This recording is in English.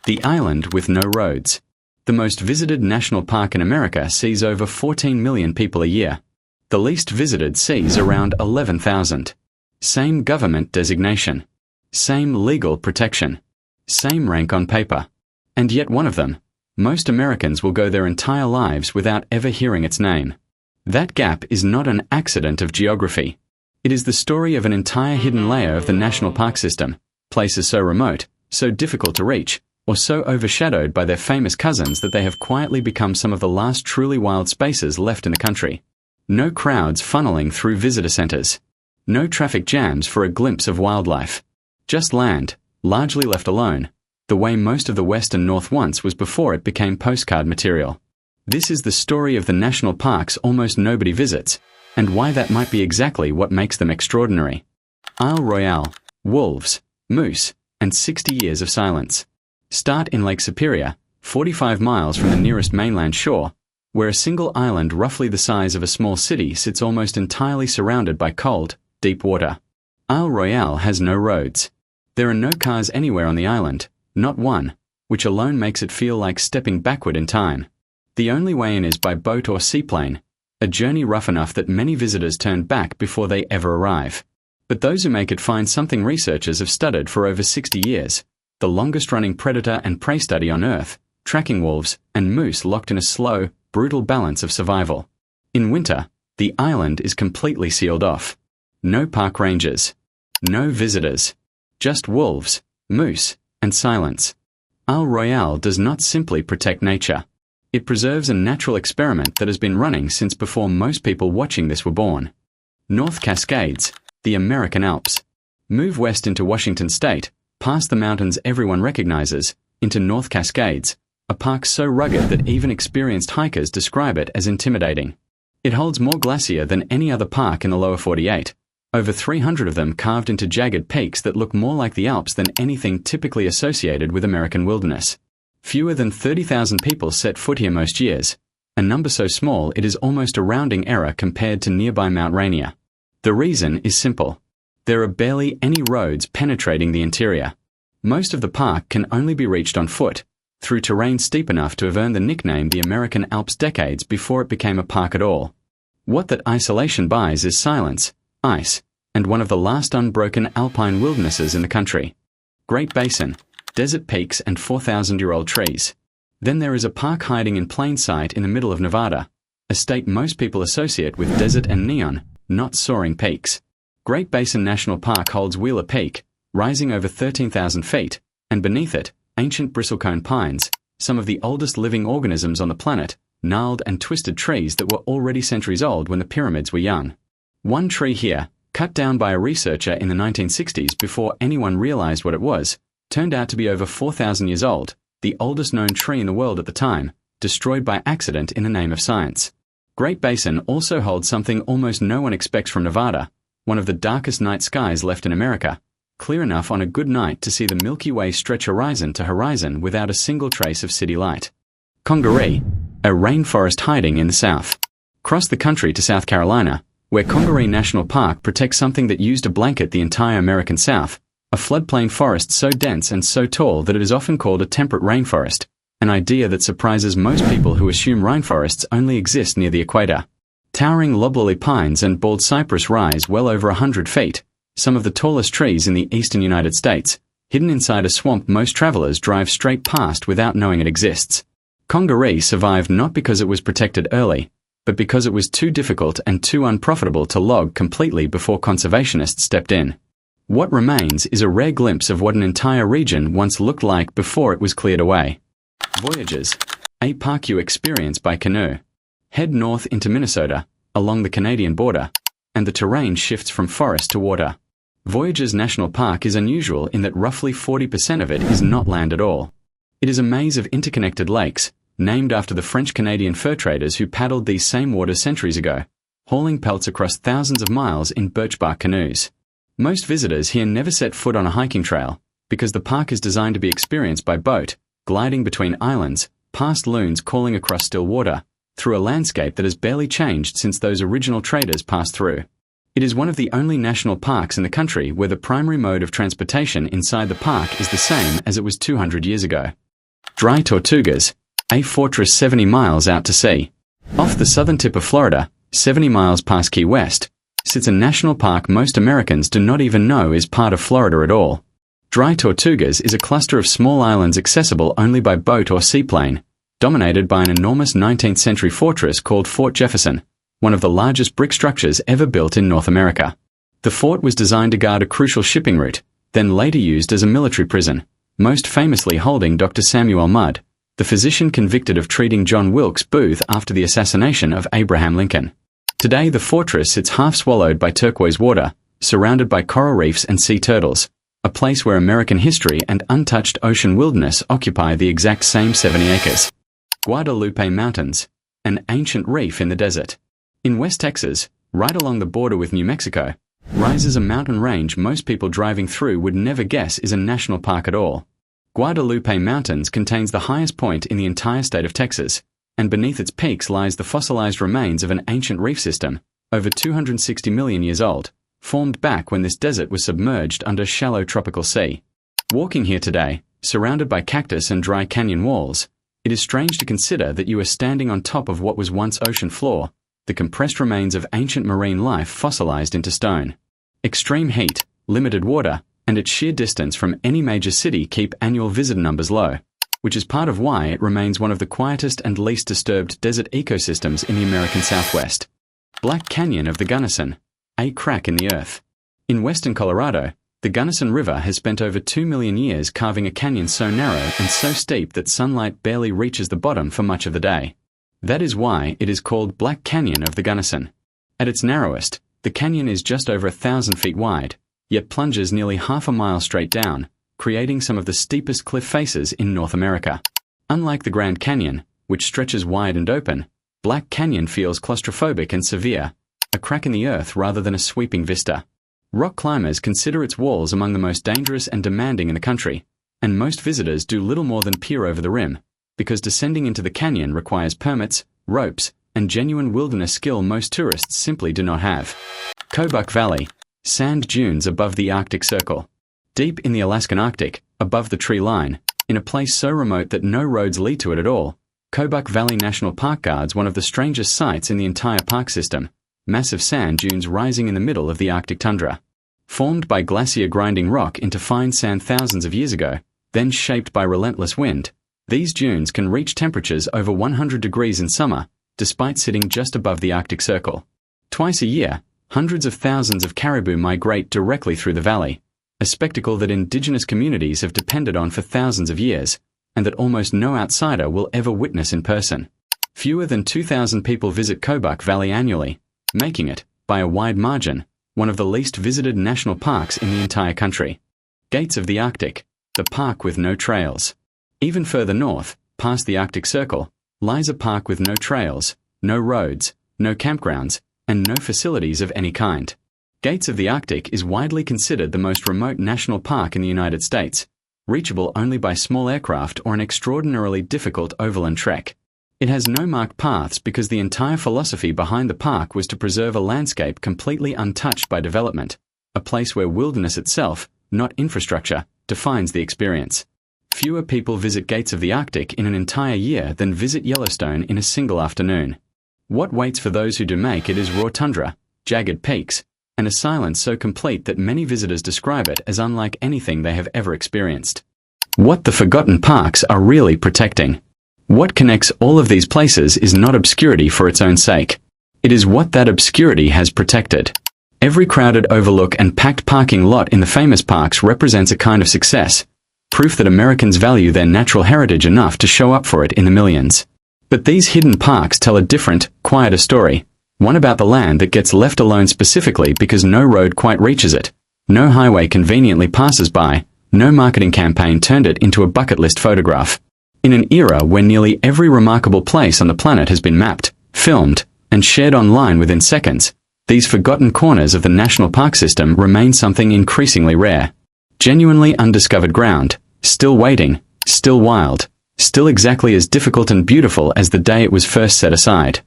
The island with no roads. The most visited national park in America sees over 14 million people a year. The least visited sees around 11,000. Same government designation. Same legal protection. Same rank on paper. And yet one of them. Most Americans will go their entire lives without ever hearing its name. That gap is not an accident of geography. It is the story of an entire hidden layer of the national park system, places so remote, so difficult to reach, or so overshadowed by their famous cousins that they have quietly become some of the last truly wild spaces left in the country. No crowds funneling through visitor centers. No traffic jams for a glimpse of wildlife. Just land, largely left alone, the way most of the West and North once was before it became postcard material. This is the story of the national parks almost nobody visits, and why that might be exactly what makes them extraordinary. Isle Royale, wolves, moose, and 60 years of silence. Start in Lake Superior, 45 miles from the nearest mainland shore, where a single island roughly the size of a small city sits almost entirely surrounded by cold, deep water. Isle Royale has no roads. There are no cars anywhere on the island, not one, which alone makes it feel like stepping backward in time. The only way in is by boat or seaplane, a journey rough enough that many visitors turn back before they ever arrive. But those who make it find something researchers have studied for over 60 years. The longest-running predator and prey study on Earth, tracking wolves and moose locked in a slow, brutal balance of survival. In winter, the island is completely sealed off. No park rangers. No visitors. Just wolves, moose, and silence. Isle Royale does not simply protect nature. It preserves a natural experiment that has been running since before most people watching this were born. North Cascades, the American Alps. Move west into Washington State, past the mountains everyone recognizes, into North Cascades, a park so rugged that even experienced hikers describe it as intimidating. It holds more glacier than any other park in the lower 48, over 300 of them carved into jagged peaks that look more like the Alps than anything typically associated with American wilderness. Fewer than 30,000 people set foot here most years, a number so small it is almost a rounding error compared to nearby Mount Rainier. The reason is simple. There are barely any roads penetrating the interior. Most of the park can only be reached on foot, through terrain steep enough to have earned the nickname the American Alps decades before it became a park at all. What that isolation buys is silence, ice, and one of the last unbroken alpine wildernesses in the country. Great Basin, desert peaks and 4,000-year-old trees. Then there is a park hiding in plain sight in the middle of Nevada, a state most people associate with desert and neon, not soaring peaks. Great Basin National Park holds Wheeler Peak, rising over 13,000 feet, and beneath it, ancient bristlecone pines, some of the oldest living organisms on the planet, gnarled and twisted trees that were already centuries old when the pyramids were young. One tree here, cut down by a researcher in the 1960s before anyone realized what it was, turned out to be over 4,000 years old, the oldest known tree in the world at the time, destroyed by accident in the name of science. Great Basin also holds something almost no one expects from Nevada, one of the darkest night skies left in America, clear enough on a good night to see the Milky Way stretch horizon to horizon without a single trace of city light. Congaree, a rainforest hiding in the south. Cross the country to South Carolina, where Congaree National Park protects something that used to blanket the entire American South, a floodplain forest so dense and so tall that it is often called a temperate rainforest, an idea that surprises most people who assume rainforests only exist near the equator. Towering loblolly pines and bald cypress rise well over 100 feet, some of the tallest trees in the eastern United States, hidden inside a swamp most travelers drive straight past without knowing it exists. Congaree survived not because it was protected early, but because it was too difficult and too unprofitable to log completely before conservationists stepped in. What remains is a rare glimpse of what an entire region once looked like before it was cleared away. Voyages, a park you experience by canoe. Head north into Minnesota, along the Canadian border, and the terrain shifts from forest to water. Voyages National Park is unusual in that roughly 40% of it is not land at all. It is a maze of interconnected lakes, named after the French-Canadian fur traders who paddled these same waters centuries ago, hauling pelts across thousands of miles in birch-bark canoes. Most visitors here never set foot on a hiking trail, because the park is designed to be experienced by boat, gliding between islands, past loons calling across still water, through a landscape that has barely changed since those original traders passed through. It is one of the only national parks in the country where the primary mode of transportation inside the park is the same as it was 200 years ago. Dry Tortugas, a fortress 70 miles out to sea. Off the southern tip of Florida, 70 miles past Key West, sits a national park most Americans do not even know is part of Florida at all. Dry Tortugas is a cluster of small islands accessible only by boat or seaplane, dominated by an enormous 19th century fortress called Fort Jefferson, one of the largest brick structures ever built in North America. The fort was designed to guard a crucial shipping route, then later used as a military prison, most famously holding Dr. Samuel Mudd, the physician convicted of treating John Wilkes Booth after the assassination of Abraham Lincoln. Today the fortress sits half swallowed by turquoise water, surrounded by coral reefs and sea turtles, a place where American history and untouched ocean wilderness occupy the exact same 70 acres. Guadalupe Mountains, an ancient reef in the desert. In West Texas, right along the border with New Mexico, rises a mountain range most people driving through would never guess is a national park at all. Guadalupe Mountains contains the highest point in the entire state of Texas, and beneath its peaks lies the fossilized remains of an ancient reef system, over 260 million years old, formed back when this desert was submerged under shallow tropical sea. Walking here today, surrounded by cactus and dry canyon walls, it is strange to consider that you are standing on top of what was once ocean floor, the compressed remains of ancient marine life fossilized into stone. Extreme heat, limited water, and its sheer distance from any major city keep annual visitor numbers low, which is part of why it remains one of the quietest and least disturbed desert ecosystems in the American Southwest. Black Canyon of the Gunnison, a crack in the earth. In western Colorado, the Gunnison River has spent over 2 million years carving a canyon so narrow and so steep that sunlight barely reaches the bottom for much of the day. That is why it is called Black Canyon of the Gunnison. At its narrowest, the canyon is just over 1,000 feet wide, yet plunges nearly half a mile straight down, creating some of the steepest cliff faces in North America. Unlike the Grand Canyon, which stretches wide and open, Black Canyon feels claustrophobic and severe, a crack in the earth rather than a sweeping vista. Rock climbers consider its walls among the most dangerous and demanding in the country, and most visitors do little more than peer over the rim, because descending into the canyon requires permits, ropes, and genuine wilderness skill most tourists simply do not have. Kobuk Valley, sand dunes above the Arctic Circle. Deep in the Alaskan Arctic, above the tree line, in a place so remote that no roads lead to it at all, Kobuk Valley National Park guards one of the strangest sights in the entire park system, massive sand dunes rising in the middle of the Arctic tundra. Formed by glacier grinding rock into fine sand thousands of years ago, then shaped by relentless wind, these dunes can reach temperatures over 100 degrees in summer, despite sitting just above the Arctic Circle. Twice a year, hundreds of thousands of caribou migrate directly through the valley, a spectacle that indigenous communities have depended on for thousands of years, and that almost no outsider will ever witness in person. Fewer than 2,000 people visit Kobuk Valley annually, making it, by a wide margin, one of the least visited national parks in the entire country. Gates of the Arctic, the park with no trails. Even further north, past the Arctic Circle, lies a park with no trails, no roads, no campgrounds, and no facilities of any kind. Gates of the Arctic is widely considered the most remote national park in the United States, reachable only by small aircraft or an extraordinarily difficult overland trek. It has no marked paths because the entire philosophy behind the park was to preserve a landscape completely untouched by development, a place where wilderness itself, not infrastructure, defines the experience. Fewer people visit Gates of the Arctic in an entire year than visit Yellowstone in a single afternoon. What waits for those who do make it is raw tundra, jagged peaks, and a silence so complete that many visitors describe it as unlike anything they have ever experienced. What the forgotten parks are really protecting. What connects all of these places is not obscurity for its own sake. It is what that obscurity has protected. Every crowded overlook and packed parking lot in the famous parks represents a kind of success, proof that Americans value their natural heritage enough to show up for it in the millions. But these hidden parks tell a different, quieter story, one about the land that gets left alone specifically because no road quite reaches it, no highway conveniently passes by, no marketing campaign turned it into a bucket list photograph. In an era where nearly every remarkable place on the planet has been mapped, filmed, and shared online within seconds, these forgotten corners of the national park system remain something increasingly rare. Genuinely undiscovered ground, still waiting, still wild, still exactly as difficult and beautiful as the day it was first set aside.